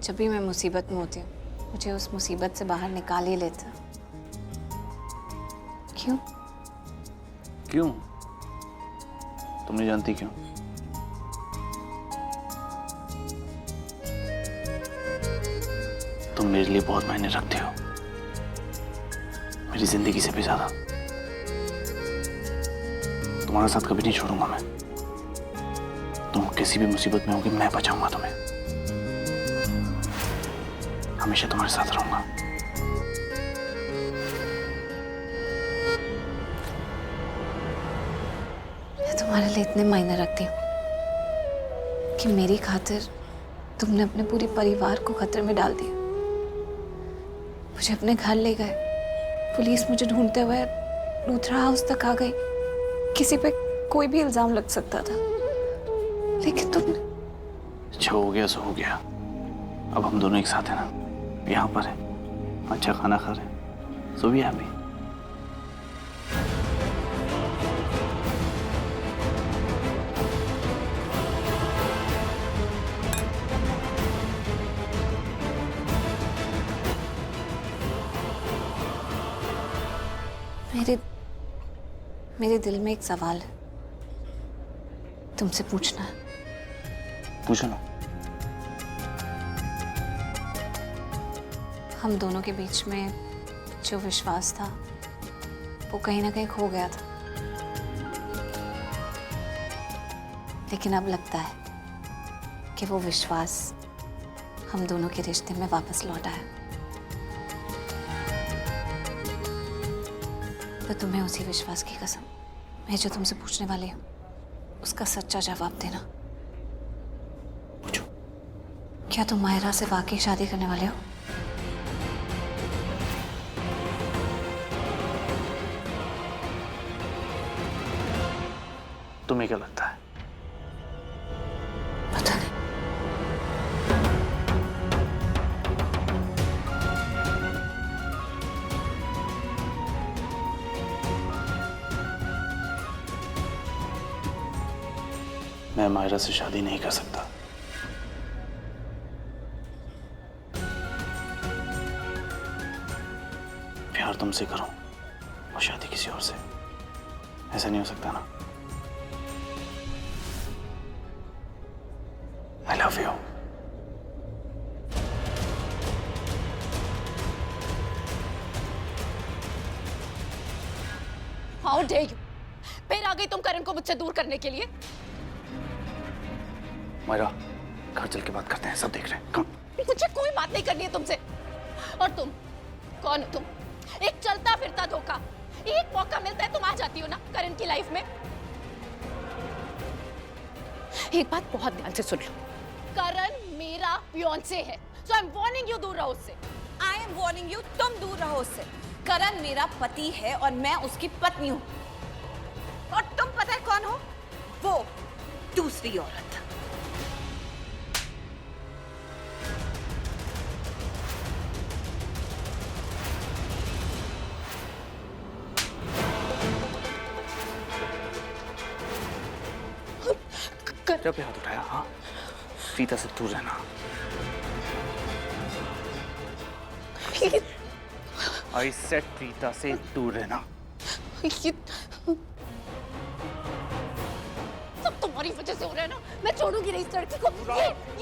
जब भी मैं मुसीबत में होती हूँ मुझे उस मुसीबत से बाहर निकाल ही लेता। क्यों? क्यों? तुम नहीं जानती क्यों? तुम मेरे लिए बहुत मायने रखते हो, मेरी जिंदगी से भी ज्यादा। तुम्हारा साथ कभी नहीं छोड़ूंगा मैं। तुम किसी भी मुसीबत में होगी मैं बचाऊंगा तुम्हें। हमेशा तुम्हारे साथ रहूंगा। मैं तुम्हारे लिए इतने मायने रखती हूँ कि मेरी खातिर तुमने अपने पूरे परिवार को खतरे में डाल दिया। मुझे अपने घर ले गए, पुलिस मुझे ढूंढते हुए लूथरा हाउस तक आ गई। किसी पे कोई भी इल्जाम लग सकता था, लेकिन तुमने। अच्छा हो गया सो हो गया। अब हम दोनों एक साथ हैं ना, यहाँ पर है, अच्छा खाना खा रहे हैं, सो भी हैप्पी। मेरे दिल में एक सवाल है, तुमसे पूछना है। पूछो ना। हम दोनों के बीच में जो विश्वास था वो कहीं ना कहीं खो गया था, लेकिन अब लगता है कि वो विश्वास हम दोनों के रिश्ते में वापस लौटा है। तो तुम्हें उसी विश्वास की कसम मैं जो तुमसे पूछने वाली हूँ उसका सच्चा जवाब देना। पूछो। क्या तुम मायरा से वाकई शादी करने वाले हो? तुम्हें क्या लगता है? पता नहीं। मैं मायरा से शादी नहीं कर सकता। प्यार तुमसे करूं और शादी किसी और से, ऐसा नहीं हो सकता ना। I love you. How dare you? फिर आ गई तुम करण को मुझसे दूर करने के लिए। मायरा, घर चल के बात करते हैं, सब देख रहे हैं। कम। मुझे कोई बात नहीं करनी है तुमसे। और तुम कौन हो? तुम एक चलता फिरता धोखा। एक मौका मिलता है तुम आ जाती हो ना करण की लाइफ में। एक बात बहुत ध्यान से सुन लो, करण मेरा फियांसे है, so I'm warning you दूर रहो उससे। I am warning you, तुम दूर रहो उससे। करण मेरा पति है और मैं उसकी पत्नी हूँ। और तुम पता है कौन हो? वो दूसरी औरत। जब पे हाथ उठाया, हाँ? प्रीता से दूर रहना। I said प्रीता से दूर रहना। सब तुम्हारी वजह से हो रहा है ना। मैं छोड़ूंगी नहीं इस लड़की को।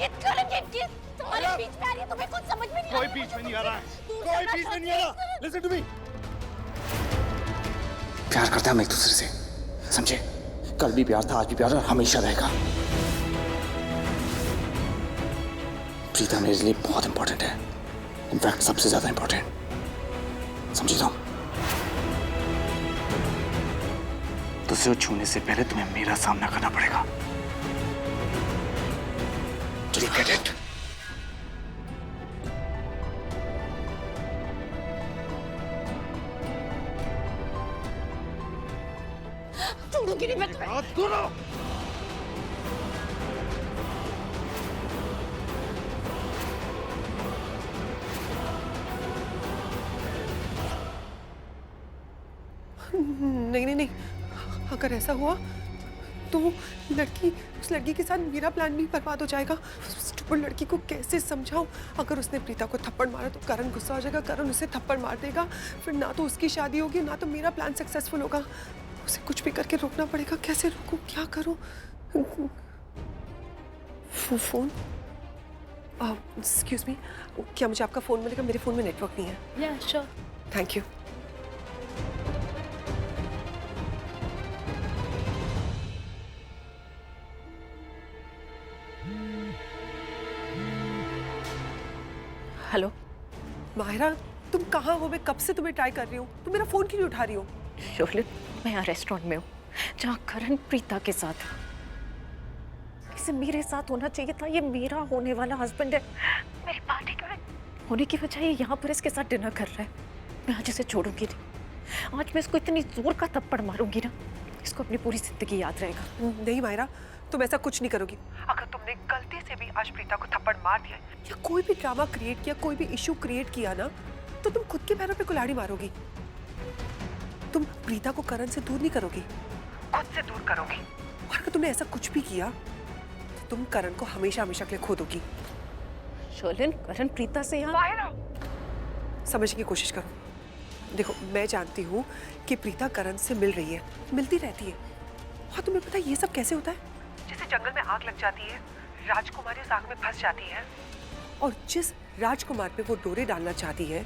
ये करण ये तुम्हारे बीच में आ रही है, तुम्हें कुछ समझ में नहीं आ रहा। कोई बीच में नहीं आ रहा है। कोई बीच में नहीं आ रहा। Listen to me. प्यार करते हैं हम एक दूसरे से, समझे? कल भी प्यार था, आज भी प्यार और हमेशा रहेगा। प्रीता मेरे लिए बहुत इंपॉर्टेंट है, इनफैक्ट सबसे ज्यादा इंपॉर्टेंट, समझी तुम? तो उसे छूने से पहले तुम्हें मेरा सामना करना पड़ेगा। Do you get it? छोड़ूंगी नहीं मैं तुम्हें। नहीं नहीं नहीं, अगर ऐसा हुआ तो वो लड़की, उस लड़की के साथ मेरा प्लान भी बर्बाद हो जाएगा। स्टूपिड लड़की को कैसे समझाऊं? अगर उसने प्रीता को थप्पड़ मारा तो करण गुस्सा हो जाएगा, करण उसे थप्पड़ मार देगा, फिर ना तो उसकी शादी होगी ना तो मेरा प्लान सक्सेसफुल होगा। उसे कुछ भी करके रोकना पड़ेगा। कैसे रोकूं, क्या करूं? फोन, एक्सक्यूज मी, क्या मुझे आपका फोन मिलेगा? मेरे फोन में नेटवर्क नहीं है। या sure. Thank you. Hello Mahira, तुम कहाँ हो? मैं कब से तुम्हें ट्राई कर रही हूँ, तुम मेरा फोन क्यों नहीं उठा रही हो? शोलिन, मैं यहाँ रेस्टोरेंट में हूँ जहाँ करण प्रीता के साथ है। इसे मेरे साथ होना चाहिए था, ये मेरा होने वाला हस्बैंड है। मेरी पार्टी का होने की वजह ये यहाँ पर इसके साथ डिनर कर रहा है। मैं आज इसे छोड़ूंगी नहीं। आज मैं इसको इतनी जोर का थप्पड़ मारूंगी ना, इसको अपनी पूरी जिंदगी याद रहेगा। नहीं माहिरा, तुम ऐसा कुछ नहीं करोगी। अगर तुमने गलती से भी आज प्रीता को थप्पड़ मार दिया या कोई भी ड्रामा क्रिएट किया, कोई भी इशू क्रिएट किया ना, तो तुम खुद के पैरों पे कुल्हाड़ी मारोगी। तुम प्रीता को करण से दूर नहीं करोगी, खुद से दूर करोगी। और अगर तुमने ऐसा कुछ भी किया तो तुम करण को हमेशा हमेशा के लिए खो दोगी। शोलिन, करण प्रीता से यहाँ समझने की कोशिश करो। देखो, मैं जानती हूँ कि प्रीता करण से मिल रही है, मिलती रहती है। और तुम्हें पता है ये सब कैसे होता है? जैसे जंगल में आग लग जाती है, राजकुमारी उस आग में फंस जाती है, और जिस राजकुमार पे वो डोरे डालना चाहती है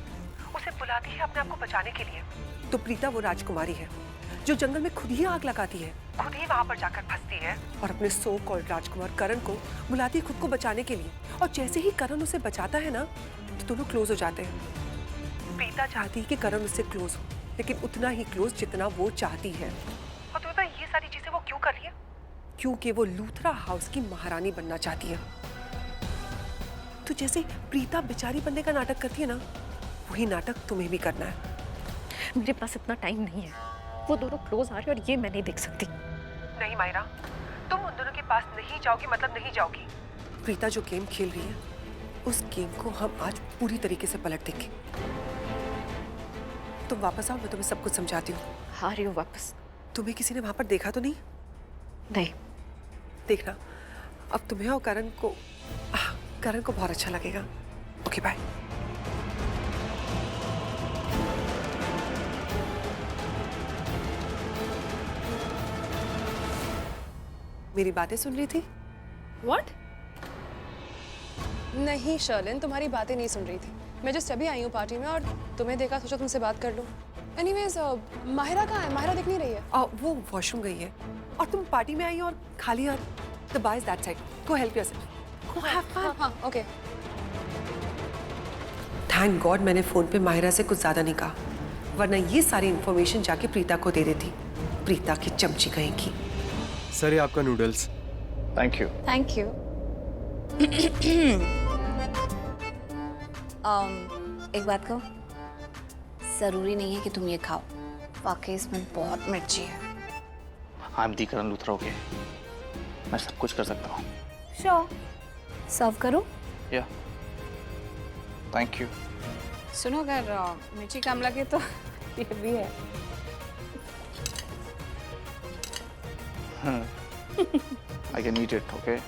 उसे बुलाती है अपने आप को बचाने के लिए। तो प्रीता वो राजकुमारी है जो जंगल में खुद ही आग लगाती है, खुद ही वहां पर जाकर फंसती है और अपने सो कॉल्ड राजकुमार करण को बुलाती है खुद को बचाने के लिए। और जैसे ही करण उसे बचाता है ना, तो दोनों क्लोज हो जाते हैं। प्रीता चाहती है कि करण उससे क्लोज हो, लेकिन उतना ही क्लोज जितना वो चाहती है। और तुम्हें पता है ये सारी चीजें वो क्यों कर रही है? क्योंकि वो लूथरा हाउस की महारानी बनना चाहती है। तो जैसे प्रीता बेचारी बनने का नाटक करती है ना, वही नाटक तुम्हें भी करना है। मेरे पास इतना टाइम नहीं है। वो दोनों क्लोज आ रहे हैं और ये मैं नहीं देख सकती। नहीं मायरा, तुम उन दोनों के पास नहीं जाओगी मतलब नहीं जाओगी। प्रीता जो गेम खेल रही है, उस गेम को हम आज पूरी तरीके से पलट देंगे। तुम वापस आओ, मैं तुम्हें सब कुछ समझाती हूँ। आ रही हूँ वापस। तुम्हें किसी ने वहां पर देखा तो नहीं? नहीं। देखना, अब तुम्हें और करण को बहुत अच्छा लगेगा। Okay bye. मेरी बातें सुन रही थी? What? नहीं शर्लिन, तुम्हारी बातें नहीं सुन रही थी। मैं जस्ट अभी आई हूँ पार्टी में और तुम्हें देखा, सोचा तुमसे बात कर लूँ। एनीवेज, माहिरा कहाँ है? माहिरा दिख नहीं रही है। वो वॉशरूम गई है और तुम पार्टी में आई हो और खाली हाथ। The bar is that side. Go help yourself. Go have fun. हाँ, ओके। थैंक गॉड मैंने फोन पे माहिरा से कुछ ज्यादा नहीं कहा, वरना ये सारी इंफॉर्मेशन जाके प्रीता को दे देती। प्रीता की चमची कहेंगी। सर, ये आपका noodles. Thank you. Thank you. एक बात कहो, जरूरी नहीं है कि तुम ये खाओ, वाकई इसमें बहुत मिर्ची है। I am the Karan Luthra, okay? मैं सब कुछ कर सकता हूँ। श्योर, सर्व करो। या, थैंक यू। सुनो, अगर मिर्ची कम लगे तो ये भी है। I can eat it, okay?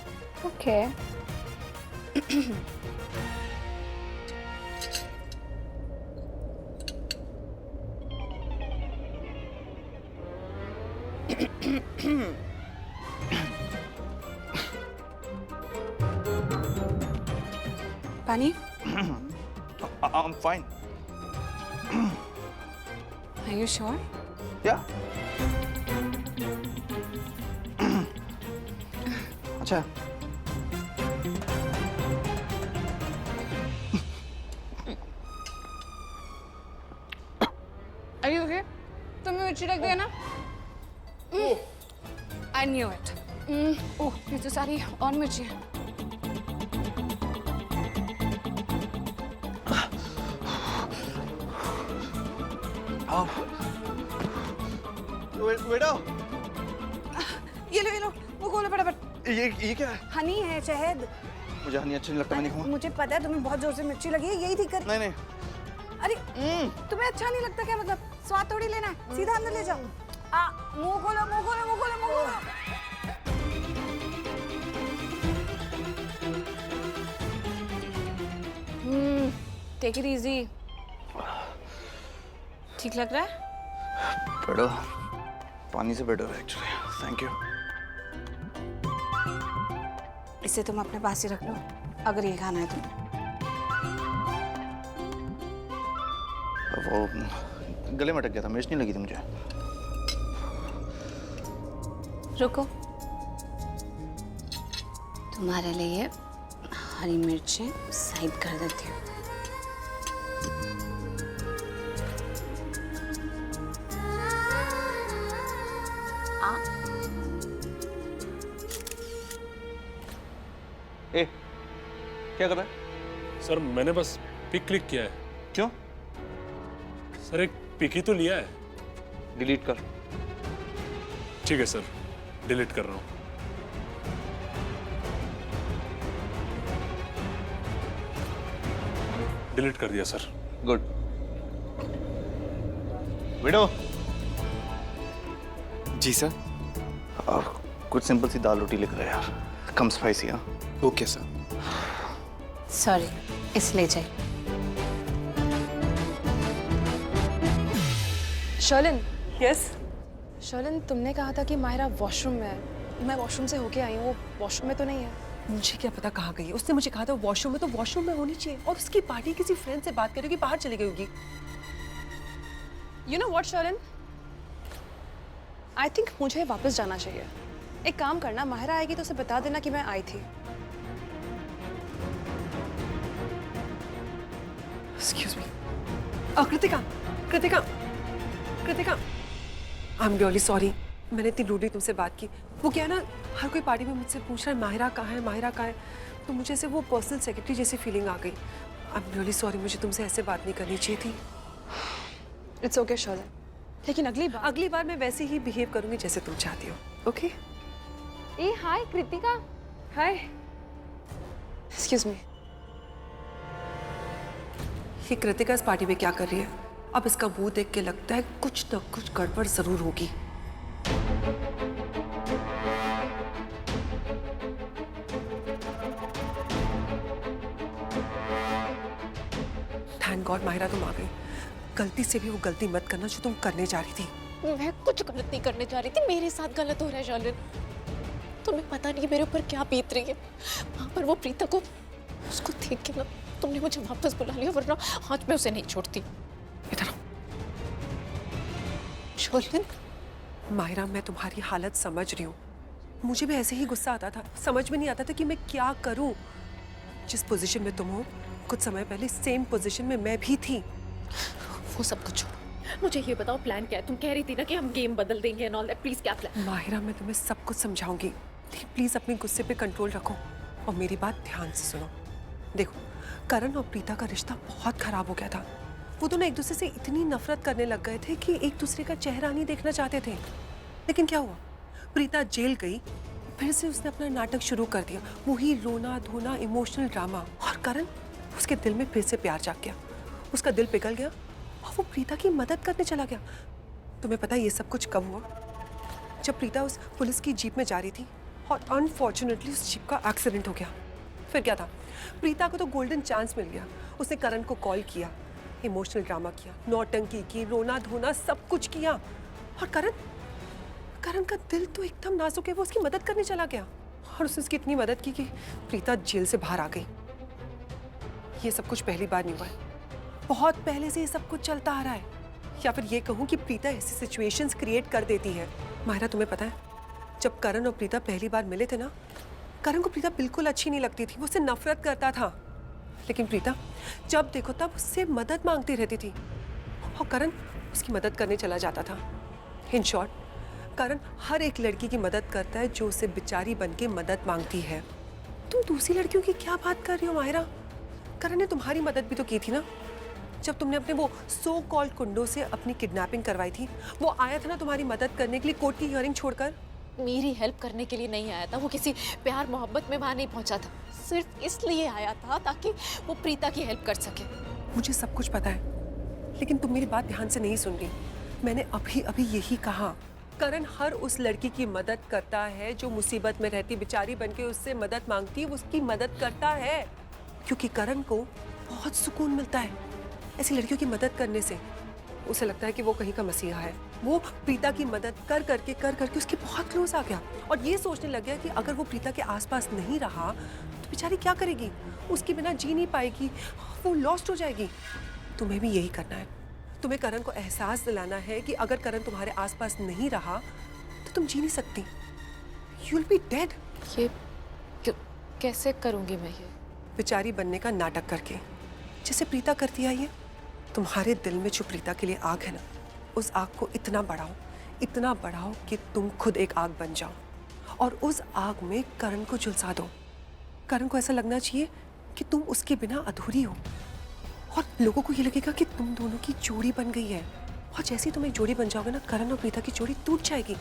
Okay. पानी? I'm fine. Are you sure? Yeah. अच्छा। Are you okay? तुम्हें मिर्ची लग गई ना? I knew it. ओह, ये तो सारी और मिर्ची है। बेटा, ये लो, वो खोलो फटाफट। ये क्या है? हनी है, शहद। मुझे हनी अच्छा नहीं लगता, मैं नहीं खाऊंगा। मुझे पता है तुम्हें बहुत जोर से मिर्ची लगी है, यही ठीक कर। नहीं। अरे तुम्हें अच्छा नहीं लगता क्या? मतलब स्वाद थोड़ी लेना है, सीधा अंदर ले जाओ। मुंह खोलो। Take it easy. ठीक लग रहा है? बेटर, पानी से बेटर है एक्चुअली। Thank you. इसे तुम अपने पास ही रख लो अगर ये खाना है तो। वो गले में अटक गया था, मिर्च नहीं लगी थी मुझे। रुको, तुम्हारे लिए हरी मिर्चें साइड कर देती हूँ। ए, क्या कर रहा है? सर मैंने बस पिक क्लिक किया है। क्यों? सर एक पिक ही तो लिया है। डिलीट कर। ठीक है सर, डिलीट कर रहा हूँ। डिलीट कर दिया सर। गुड। विडो, जी सर। कुछ सिंपल सी दाल रोटी लिख रहा है यार, कम स्पाइसी। हाँ ओके सर। सॉरी, इसलिए चाहिए। शर्लिन, यस। शर्लिन तुमने कहा था कि माहिरा वॉशरूम में है। मैं वॉशरूम से होके आई हूँ, वो वॉशरूम में तो नहीं है। मुझे क्या पता कहाँ गई है। उसने मुझे कहा था वॉशरूम में, तो वॉशरूम में होनी चाहिए। और उसकी पार्टी किसी फ्रेंड से बात करेगी, बाहर चली गई होगी। You know what Sherlin, I think मुझे वापस जाना चाहिए। एक काम करना, माहिरा आएगी तो उसे बता देना कि मैं आई थी। Excuse me. Kritika, Kritika, Kritika, I am really sorry. मैंने इतनी रूडली तुमसे बात की। वो क्या है ना, हर कोई पार्टी में मुझसे पूछ रहा है माहिरा कहाँ है, माहिरा कहाँ है। तो मुझे ऐसे वो पर्सनल सेक्रेटरी जैसी फीलिंग आ गई। आई एम रियली सॉरी, मुझे तुमसे ऐसे बात नहीं करनी चाहिए थी। इट्स ओके शर्लिन, लेकिन अगली बार मैं वैसे ही बिहेव करूंगी जैसे तुम चाहती हो। ओके? ए hi Kritika. Hi. Excuse me. ये कृतिका इस पार्टी में क्या कर रही है? अब इसका मुंह देख के लगता है कुछ न कुछ गड़बड़ जरूर होगी। थैंक गॉड माहिरा तुम आ गई। गलती से भी वो गलती मत करना जो तुम करने जा रही थी। मैं कुछ गलत नहीं करने जा रही थी, मेरे साथ गलत हो रहा है शर्लिन। तुम्हें पता नहीं मेरे ऊपर क्या बीत रही है। वहां पर वो प्रीता को, उसको देख के ना तुमने मुझे वापस बुला लिया, वरना आज मैं उसे नहीं छोड़ती। इधर आओ। शर्लिन, माहिरा मैं तुम्हारी हालत समझ रही हूँ। मुझे भी ऐसे ही गुस्सा आता था, समझ में नहीं आता था कि मैं क्या करूँ। जिस पोजीशन में तुम हो, कुछ समय पहले सेम पोजीशन में मैं भी थी। वो सब कुछ छोड़ो, मुझे ये बताओ प्लान क्या है? तुम कह रही थी ना कि हम गेम बदल देंगे एंड ऑल दैट। प्लीज क्या प्लान? माहिरा मैं तुम्हें सब कुछ समझाऊंगी, लेकिन प्लीज अपने गुस्से पे कंट्रोल रखो और मेरी बात ध्यान से सुनो। देखो, करण और प्रीता का रिश्ता बहुत खराब हो गया था। वो दोनों एक दूसरे से इतनी नफरत करने लग गए थे कि एक दूसरे का चेहरा नहीं देखना चाहते थे। लेकिन क्या हुआ, प्रीता जेल गई, फिर से उसने अपना नाटक शुरू कर दिया, वही रोना धोना, इमोशनल ड्रामा। और करण, उसके दिल में फिर से प्यार जाग गया, उसका दिल पिघल गया और वो प्रीता की मदद करने चला गया। तुम्हें पता है ये सब कुछ कब हुआ? जब प्रीता उस पुलिस की जीप में जा रही थी और अनफॉर्चुनेटली उस जीप का एक्सीडेंट हो गया। फिर क्या था, प्रीता को तो गोल्डन चांस मिल गया। उसने करण को कॉल किया, इमोशनल ड्रामा किया, नौटंकी की, रोना धोना सब कुछ किया। और करण का दिल तो एकदम नाजुक है, वो उसकी मदद करने चला गया और उसने उसकी इतनी मदद की कि प्रीता जेल से बाहर आ गई। ये सब कुछ पहली बार नहीं हुआ है, बहुत पहले से ये सब कुछ चलता आ रहा है। या फिर ये कहूँ कि प्रीता ऐसी सिचुएशंस क्रिएट कर देती है। माहिरा तुम्हें पता है, जब करण और प्रीता पहली बार मिले थे ना, करण को प्रीता बिल्कुल अच्छी नहीं लगती थी, वो उससे नफरत करता था। लेकिन प्रीता जब देखो तब उससे मदद मांगती रहती थी और करण उसकी मदद करने चला जाता था। इन शॉर्ट, करण हर एक लड़की की मदद करता है जो उसे बेचारी बन के मदद मांगती है। तुम दूसरी लड़कियों की क्या बात कर रही हो माहिरा? करण ने तुम्हारी मदद भी तो की थी ना, जब तुमने अपने वो सो कॉल्ड कुंडों से अपनी किडनैपिंग करवाई थी। वो आया था ना तुम्हारी मदद करने के लिए कोर्ट की हियरिंग छोड़कर। मेरी हेल्प करने के लिए नहीं आया था, वो किसी प्यार मोहब्बत में वहां नहीं पहुंचा था, सिर्फ इसलिए आया था ताकि वो प्रीता की हेल्प कर सके। मुझे सब कुछ पता है, लेकिन तुम मेरी बात ध्यान से नहीं सुन रही। मैंने अभी अभी यही कहा, करण हर उस लड़की की मदद करता है जो मुसीबत में रहती, बेचारी बनके उससे मदद मांगती है, वो उसकी मदद करता है। क्योंकि करण को बहुत सुकून मिलता है ऐसी लड़कियों की मदद करने से। उसे लगता है कि वो कहीं का मसीहा है। वो प्रीता की मदद कर करके उसके बहुत क्लोज आ गया और ये सोचने लग गया कि अगर वो प्रीता के आसपास नहीं रहा तो बेचारी क्या करेगी, उसके बिना जी नहीं पाएगी, वो लॉस्ट हो जाएगी। तुम्हें भी यही करना है। तुम्हें करण को एहसास दिलाना है कि अगर करण तुम्हारे आसपास नहीं रहा तो तुम जी नहीं सकती। You will be dead. ये कैसे करूंगी मैं ये? बेचारी बनने का नाटक करके, जैसे प्रीता करती आई है। तुम्हारे दिल में जो प्रीता के लिए आग है ना, उस आग को इतना बढ़ाओ कि तुम खुद एक आग बन जाओ और उस आग में करण को झुलसा दो। करण को ऐसा लगना चाहिए कि तुम उसके बिना अधूरी हो और लोगों को ये लगेगा कि तुम दोनों की जोड़ी बन गई है। और जैसे ही तुम एक जोड़ी बन जाओगे ना, करण और प्रीता की जोड़ी टूट जाएगी।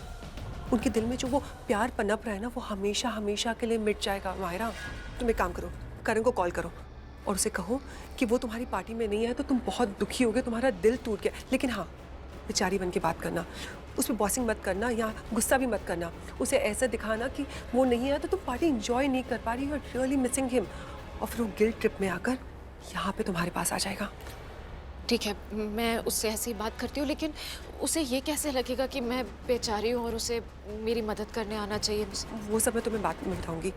उनके दिल में जो वो प्यार पनप रहा है ना, वो हमेशा हमेशा के लिए मिट जाएगा। माहिरा, तुम एक काम करो, करण को कॉल करो और उसे कहो कि वो तुम्हारी पार्टी में नहीं है तो तुम बहुत दुखी होगे, तुम्हारा दिल टूट गया। लेकिन हाँ, बेचारी बन के बात करना, उस पर बॉसिंग मत करना या गुस्सा भी मत करना। उसे ऐसा दिखाना कि वो नहीं है तो तुम पार्टी इंजॉय नहीं कर पा रही, you are really missing him. और फिर वो गिल्ट ट्रिप में आकर यहाँ पे तुम्हारे पास आ जाएगा। ठीक है, मैं उससे ऐसी बात करती हूँ, लेकिन उसे ये कैसे लगेगा कि मैं बेचारी हूँ और उसे मेरी मदद करने आना चाहिए? वो सब मैं तुम्हें बात में बताऊंगी,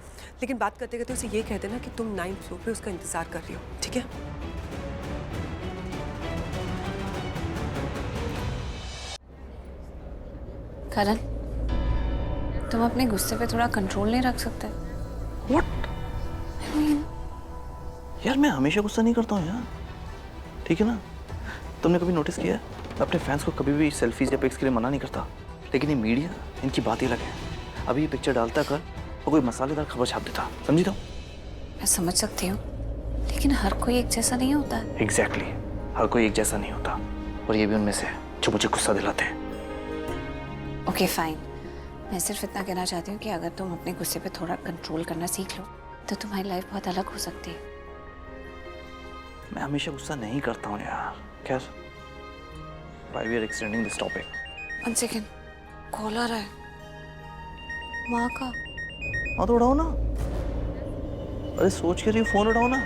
लेकिन बात करते करते उसे ये कह देना कि तुम 9th फ्लोर पे उसका इंतजार कर रही हो, ठीक है? करण, तुम अपने गुस्से पे थोड़ा कंट्रोल नहीं रख सकते? What? यार मैं हमेशा गुस्सा नहीं करता हूँ यार, ठीक है ना? तुमने कभी नोटिस किया है, मैं अपने फैंस को कभी भी सेल्फीज या पिक्स के लिए मना नहीं करता, लेकिन ये मीडिया, इनकी बात ही अलग है। अभी ये पिक्चर डालता कर तो कोई मसालेदार खबर छाप देता, समझी? तो मैं समझ सकती हूँ, लेकिन हर कोई एक जैसा नहीं होता है। एग्जैक्टली, हर कोई एक जैसा नहीं होता और ये भी उनमें से जो मुझे गुस्सा दिलाते हैं। ओके फाइन, मैं सिर्फ इतना कहना चाहती हूँ कि अगर तुम अपने गुस्से पे थोड़ा कंट्रोल करना सीख लो तो तुम्हारी लाइफ बहुत अलग हो सकती है। मैं हमेशा गुस्सा नहीं करता हूँ यार। खैर, why we are extending this topic? One second, call आ रहा है माँ का। हाँ तो उठाओ ना। अरे सोच के रही हो, फोन उठाओ ना।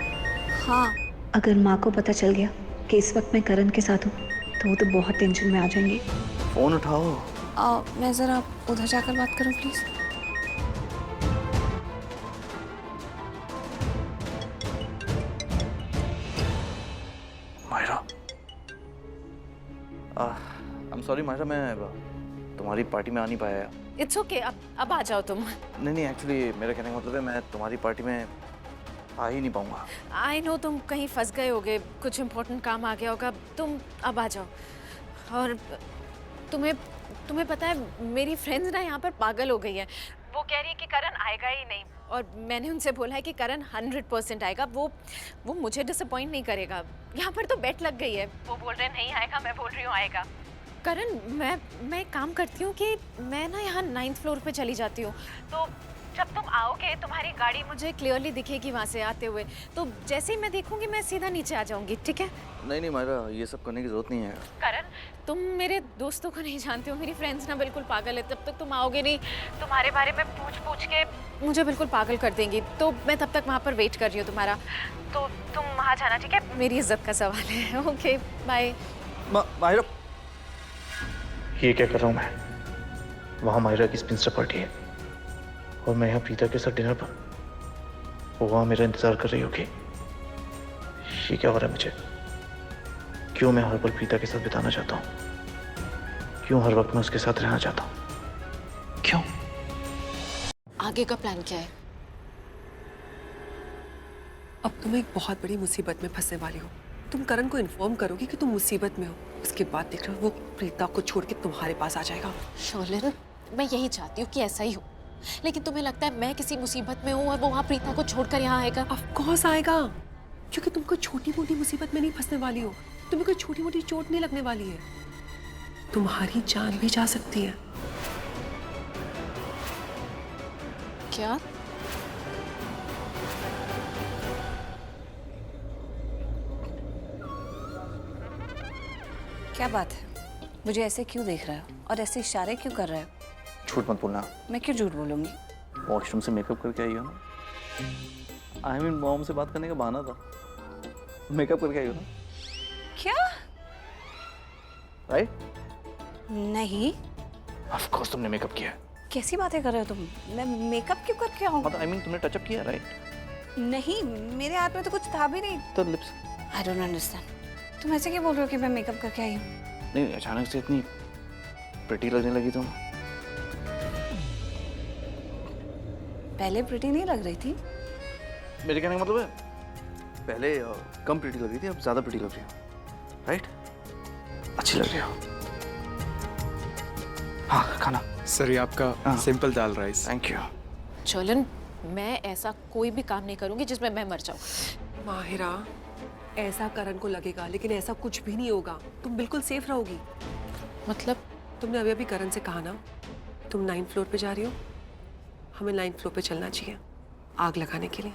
हाँ, अगर माँ को पता चल गया कि इस वक्त मैं करण के साथ हूँ तो वो तो बहुत टेंशन में आ जाएंगी। फोन उठाओ। मैं ज़रा उधर जाकर बात करूँ please. Myra, I am sorry Myra, मैं तुम्हारी पार्टी में आ नहीं पाया। इट्स ओके, अब आ जाओ तुम। नहीं, एक्चुअली मेरा कहने का मतलब है मैं तुम्हारी पार्टी में आ ही नहीं पाऊंगा। आई नो तुम कहीं फंस गए होगे, कुछ इम्पोर्टेंट काम आ गया होगा, तुम अब आ जाओ। और तुम्हें पता है मेरी फ्रेंड्स ना यहाँ पर पागल हो गई है। वो कह रही है कि करण आएगा ही नहीं, और मैंने उनसे बोला है कि करण 100% आएगा, वो मुझे डिसअपॉइंट नहीं करेगा। यहाँ पर तो बेट लग गई है, वो बोल रहे हैं नहीं आएगा, मैं बोल रही हूँ आएगा। करण, मैं एक काम करती हूँ कि मैं ना यहाँ 9th फ्लोर पे चली जाती हूँ, तो जब तुम आओगे तुम्हारी गाड़ी मुझे क्लियरली दिखेगी वहाँ से आते हुए, तो जैसे ही मैं देखूंगी मैं सीधा नीचे आ जाऊंगी, ठीक है? नहीं मायरा, ये सब करने की जरूरत नहीं है। करण, तुम मेरे दोस्तों को नहीं जानते हो, मेरी फ्रेंड्स ना बिल्कुल पागल है। जब तक तुम आओगे नहीं, तुम्हारे बारे में पूछ के मुझे बिल्कुल पागल कर देंगी, तो मैं तब तक वहाँ पर वेट कर रही हूँ तुम्हारा। तो तुम वहाँ जाना, ठीक है? मेरी इज्जत का सवाल है। Okay bye. मायरा, ये क्या कर रहा हूँ मैं? वहाँ मायरा की स्पिंस्टर पार्टी है और मैं यहाँ प्रीता के साथ डिनर पर, वो वहाँ मेरा इंतजार कर रही होगी। ये क्या हो रहा है मुझे? क्यों मैं हर पल प्रीता के साथ बिताना चाहता हूँ? क्यों हर वक्त मैं उसके साथ रहना चाहता हूँ? क्यों? आगे का प्लान क्या है? अब तुम एक बहुत बड़ी मुसीबत में फंसने वाली हो। तुम करण को इन्फॉर्म करोगी कि तुम मुसीबत में हो, उसके बाद देख रहे हो वो प्रीता को छोड़ के तुम्हारे पास आ जाएगा। शोलन, मैं यही चाहती हूँ कि ऐसा ही हो, लेकिन तुम्हें लगता है मैं किसी मुसीबत में हूँ और वो वहाँ प्रीता को छोड़कर यहाँ आएगा? ऑफ कोर्स आएगा, क्योंकि तुम कोई छोटी मोटी मुसीबत में नहीं फंसने वाली हो, तुम्हें कोई छोटी मोटी चोट नहीं लगने वाली है, तुम्हारी जान भी जा सकती है। क्या? क्या बात है? मुझे ऐसे क्यों देख रहा है और ऐसे इशारे क्यों कर रहा है? झूठ मत बोलना। मैं क्यों झूठ बोलूंगी? वॉशरूम से मेकअप करके आई हो ना? आई मीन मॉम से बात करने का बहाना था। मेकअप करके आई हो ना, क्या? राइट? नहीं, ऑफ कोर्स तुमने मेकअप किया है। कैसी बातें कर रहे हो तुम? मैं मेकअप क्यों करके आऊँ? मतलब आई मीन तुमने टचअप किया, राइट? नहीं, मेरे हाथ में तो कुछ था भी नहीं। तो लिप्स। I don't understand. तुम ऐसे क्यों बोल रहे हो कि मैं मेकअप करके आई हूँ? नहीं, अचानक से इतनी प्रिटी लगने लगी तुम। पहले प्रिटी नहीं लग रही थी। मेरे कहने का मतलब है पहले कम प्रिटी लग रही थी, अब ज्यादा प्रिटी लग रही हो, राइट? अच्छी लग रही हो। हाँ, खाना। सर ये आपका हाँ। Simple dal rice. Thank you. चलन, मैं ऐसा कोई भी काम नहीं करूंगी जिसमें मैं मर जाऊं। माहिरा, ऐसा करण को लगेगा लेकिन ऐसा कुछ भी नहीं होगा। तुम बिल्कुल सेफ रहोगी। मतलब तुमने अभी अभी करण से कहा ना तुम 9th फ्लोर पे जा रही हो। हमें 9th फ्लोर पे चलना चाहिए आग लगाने के लिए।